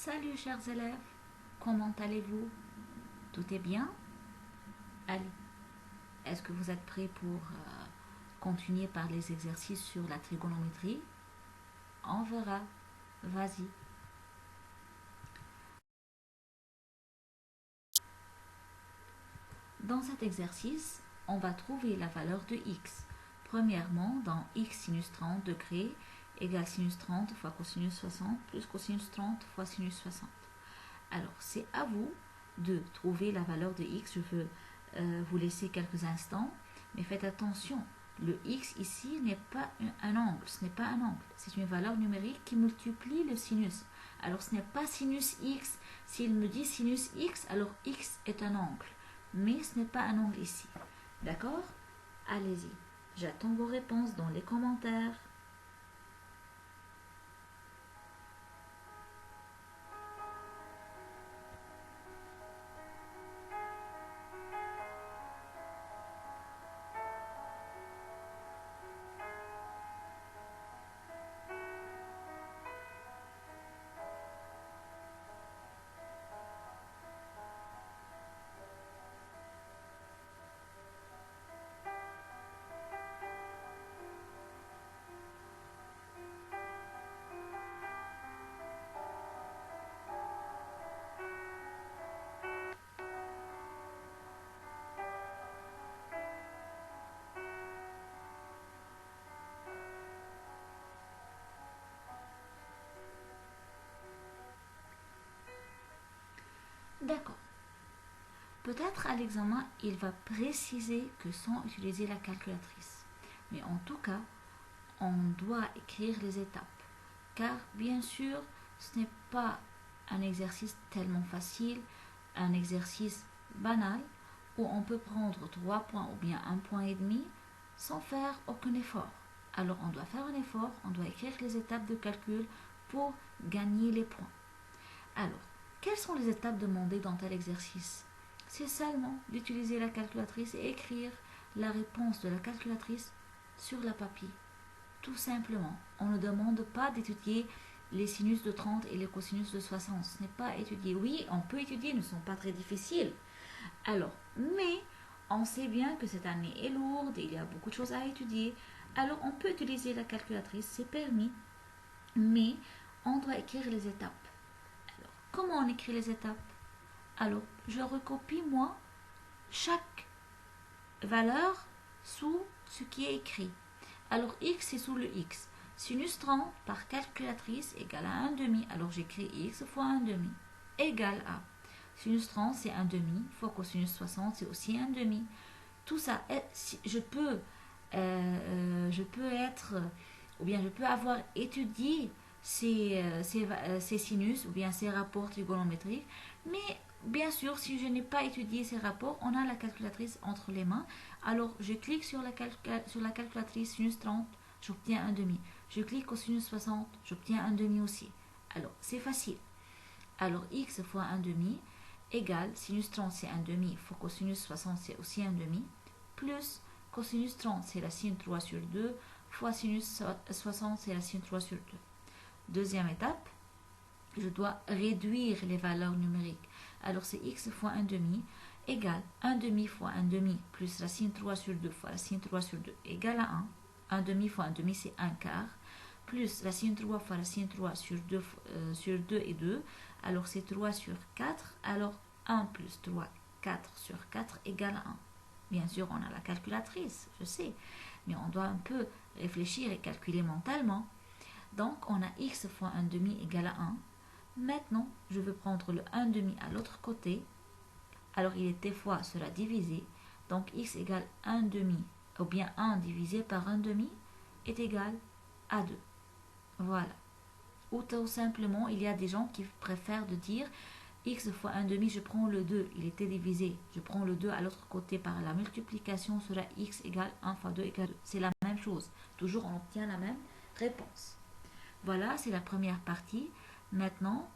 Salut chers élèves, comment allez-vous? Tout est bien? Allez, est-ce que vous êtes prêts pour continuer par les exercices sur la trigonométrie? On verra. Vas-y. Dans cet exercice, on va trouver la valeur de x. Premièrement, dans x sinus 30 degrés égale sinus 30 fois cosinus 60 plus cosinus 30 fois sinus 60. Alors, c'est à vous de trouver la valeur de x. Je veux vous laisser quelques instants, mais faites attention. Le x ici n'est pas un angle, ce n'est pas un angle. C'est une valeur numérique qui multiplie le sinus. Alors, ce n'est pas sinus x. S'il me dit sinus x, alors x est un angle. Mais ce n'est pas un angle ici. D'accord? Allez-y. J'attends vos réponses dans les commentaires. D'accord. Peut-être à l'examen, il va préciser que sans utiliser la calculatrice. Mais en tout cas, on doit écrire les étapes. Car bien sûr, ce n'est pas un exercice tellement facile, un exercice banal où on peut prendre 3 points ou bien 1,5 point sans faire aucun effort. Alors on doit faire un effort, on doit écrire les étapes de calcul pour gagner les points. Alors, quelles sont les étapes demandées dans tel exercice? C'est seulement d'utiliser la calculatrice et écrire la réponse de la calculatrice sur le papier. Tout simplement. On ne demande pas d'étudier les sinus de 30 et les cosinus de 60. Ce n'est pas étudié. Oui, on peut étudier, ils ne sont pas très difficiles. Alors, mais on sait bien que cette année est lourde et il y a beaucoup de choses à étudier. Alors, on peut utiliser la calculatrice, c'est permis, mais on doit écrire les étapes. Alors, comment on écrit les étapes? Alors, je recopie moi chaque valeur sous ce qui est écrit. Alors, x est sous le x. Sinus 30 par calculatrice égale à 1 demi. Alors, j'écris x fois 1 demi égale à. Sinus 30, c'est 1 demi, fois cosinus 60, c'est aussi 1 demi. Tout ça, je peux être, ou bien je peux avoir étudié ces sinus, ou bien ces rapports trigonométriques, mais bien sûr, si je n'ai pas étudié ces rapports, on a la calculatrice entre les mains. Alors, je clique sur la calculatrice sinus 30, j'obtiens un demi. Je clique au sinus 60, j'obtiens un demi aussi. Alors, c'est facile. Alors, x fois un demi égale sinus 30, c'est un demi, fois cosinus 60, c'est aussi un demi, plus cosinus 30, c'est la sine 3 sur 2, fois sinus 60, c'est la sine 3 sur 2. Deuxième étape, je dois réduire les valeurs numériques. Alors, c'est x fois 1 demi égale 1 demi fois 1 demi plus racine 3 sur 2 fois racine 3 sur 2 égale à 1. 1 demi fois 1 demi, c'est 1 quart. Plus racine 3 fois racine 3 sur 2 et 2. Alors, c'est 3 sur 4. Alors, 1 plus 3, 4 sur 4 égale à 1. Bien sûr, on a la calculatrice, je sais. Mais on doit un peu réfléchir et calculer mentalement. Donc, on a x fois 1 demi égale à 1. Maintenant, je veux prendre le 1 demi à l'autre côté. Alors, il est des fois cela divisé. Donc, x égale 1 demi, ou bien 1 divisé par 1 demi, est égal à 2. Voilà. Ou tout simplement, il y a des gens qui préfèrent de dire x fois 1 demi, je prends le 2, il était divisé. Je prends le 2 à l'autre côté par la multiplication, sera x égale 1 fois 2 égale 2. C'est la même chose. Toujours, on obtient la même réponse. Voilà, c'est la première partie. Maintenant,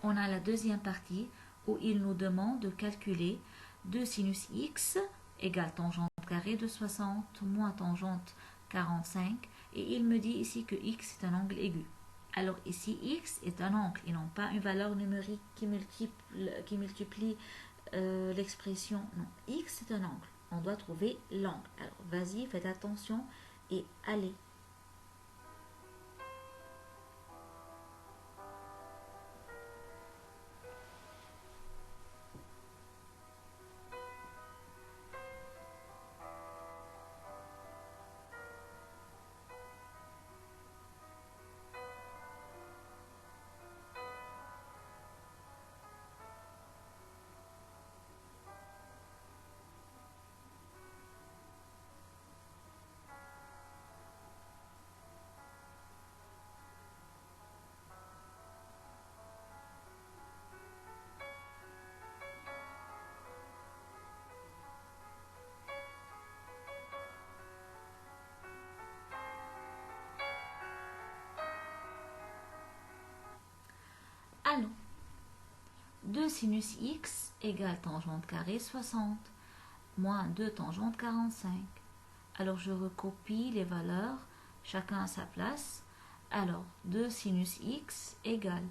on a la deuxième partie où il nous demande de calculer 2 sinus x égale tangente carrée de 60 moins tangente 45. Et il me dit ici que x est un angle aigu. Alors ici, x est un angle et non pas une valeur numérique qui multiplie l'expression. Non, x c'est un angle. On doit trouver l'angle. Alors vas-y, faites attention et allez. Allons. 2 sinus x égale tangente carrée 60, moins 2 tangente 45. Alors je recopie les valeurs, chacun à sa place. Alors 2 sinus x égale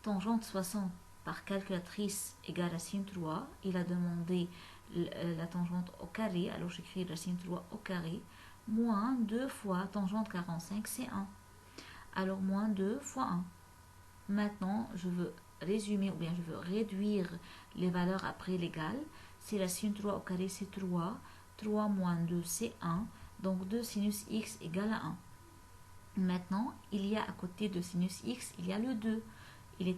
tangente 60 par calculatrice égale racine 3. Il a demandé la tangente au carré, alors j'écris racine 3 au carré, moins 2 fois tangente 45, c'est 1. Alors moins 2 fois 1. Maintenant, je veux résumer ou bien je veux réduire les valeurs après l'égal. C'est racine 3 au carré, c'est 3. 3 moins 2, c'est 1. Donc 2 sinus x égale à 1. Maintenant, il y a à côté de sinus x, il y a le 2. Il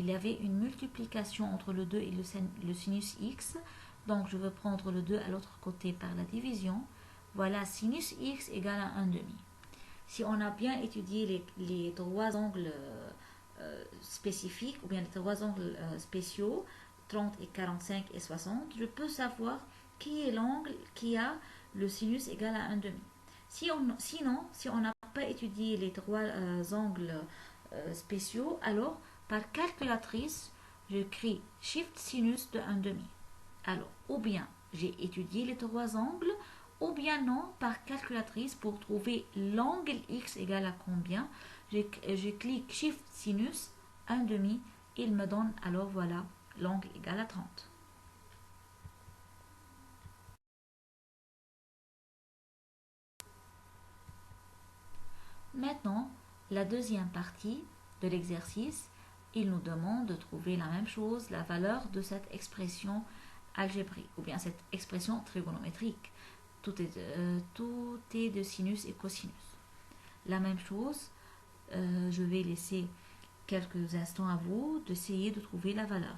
y avait une multiplication entre le 2 et le sinus x. Donc, je veux prendre le 2 à l'autre côté par la division. Voilà, sinus x égale à 1 demi. Si on a bien étudié les trois angles spécifiques, ou bien les trois angles spéciaux, 30 et 45 et 60, je peux savoir qui est l'angle qui a le sinus égal à 1 demi. Sinon, si on n'a pas étudié les trois angles spéciaux, alors par calculatrice, j'écris shift sinus de 1 demi. Alors, ou bien j'ai étudié les trois angles, ou bien non, par calculatrice pour trouver l'angle x égale à combien, je clique shift sinus 1 demi, il me donne alors voilà l'angle égal à 30. Maintenant, la deuxième partie de l'exercice, il nous demande de trouver la même chose, la valeur de cette expression algébrique, ou bien cette expression trigonométrique. Tout est de sinus et cosinus. La même chose, je vais laisser quelques instants à vous d'essayer de trouver la valeur.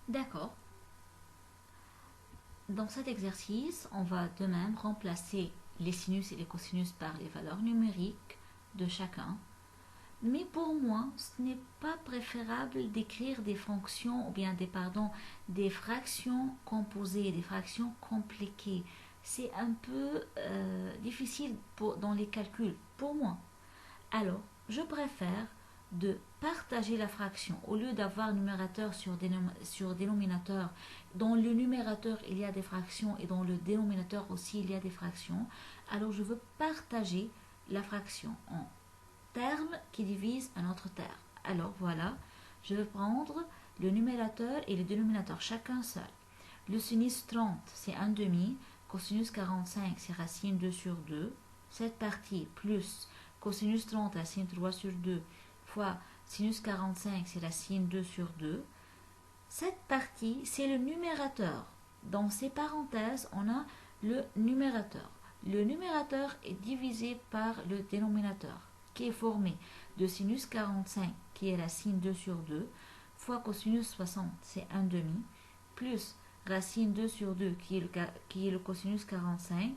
D'accord. Dans cet exercice, on va de même remplacer les sinus et les cosinus par les valeurs numériques de chacun. Mais pour moi, ce n'est pas préférable d'écrire des fonctions ou bien des fractions composées, des fractions compliquées. C'est un peu difficile dans les calculs pour moi. Alors, je préfère de partager la fraction au lieu d'avoir numérateur sur dénominateur. Dans le numérateur, il y a des fractions et dans le dénominateur aussi, il y a des fractions. Alors, je veux partager la fraction en termes qui divisent un autre terme. Alors, voilà, je vais prendre le numérateur et le dénominateur, chacun seul. Le sinus 30, c'est 1 demi. Cosinus 45, c'est racine 2 sur 2. Cette partie plus cosinus 30 racine 3 sur 2 fois sinus 45, c'est racine 2 sur 2. Cette partie, c'est le numérateur. Dans ces parenthèses, on a le numérateur. Le numérateur est divisé par le dénominateur, qui est formé de sinus 45, qui est racine 2 sur 2, fois cosinus 60, c'est 1 demi, plus racine 2 sur 2, qui est le cosinus 45,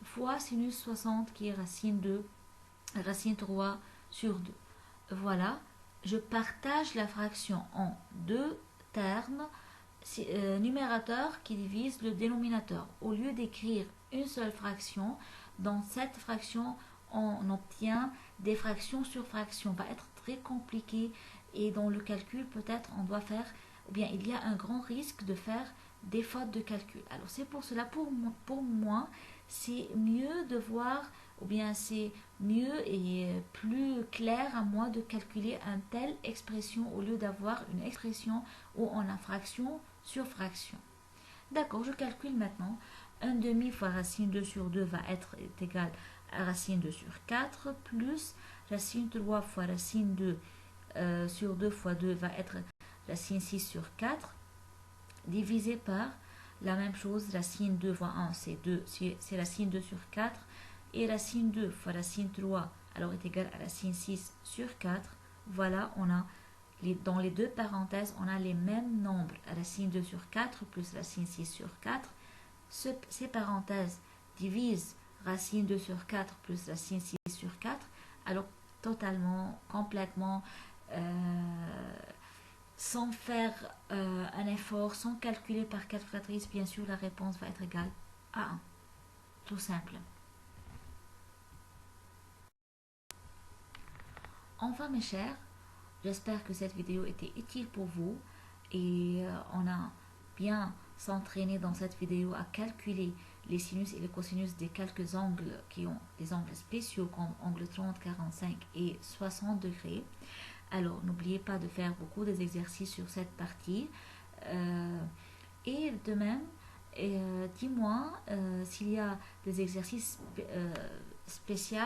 fois sinus 60, qui est racine 3 sur 2. Voilà, je partage la fraction en deux termes, numérateur qui divise le dénominateur. Au lieu d'écrire une seule fraction, dans cette fraction, on obtient des fractions sur fractions. Va être très compliqué et dans le calcul, peut-être, on doit faire, ou bien il y a un grand risque de faire des fautes de calcul. Alors c'est pour cela, pour moi, c'est mieux de voir, ou bien c'est mieux et plus clair à moi de calculer une telle expression au lieu d'avoir une expression où on a fraction sur fraction. D'accord, je calcule maintenant. 1 demi fois racine 2 sur 2 va être égal à racine 2 sur 4 plus racine 3 fois racine 2 sur 2 fois 2 va être racine 6 sur 4 divisé par la même chose, racine 2 fois 1 c'est racine 2 sur 4 et racine 2 fois racine 3 alors est égal à racine 6 sur 4. Voilà, on a dans les deux parenthèses, on a les mêmes nombres, racine 2 sur 4 plus racine 6 sur 4. Ces parenthèses divisent racine 2 sur 4 plus racine 6 sur 4. Alors, totalement, complètement, sans faire un effort, sans calculer par calculatrice, bien sûr, la réponse va être égale à 1. Tout simple. Enfin, mes chers, j'espère que cette vidéo était utile pour vous et on a bien s'entraîné dans cette vidéo à calculer les sinus et les cosinus des quelques angles qui ont des angles spéciaux comme angle 30, 45 et 60 degrés. Alors n'oubliez pas de faire beaucoup d'exercices sur cette partie et de même dis-moi s'il y a des exercices spéciaux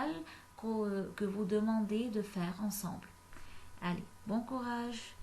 que vous demandez de faire ensemble. Allez, bon courage!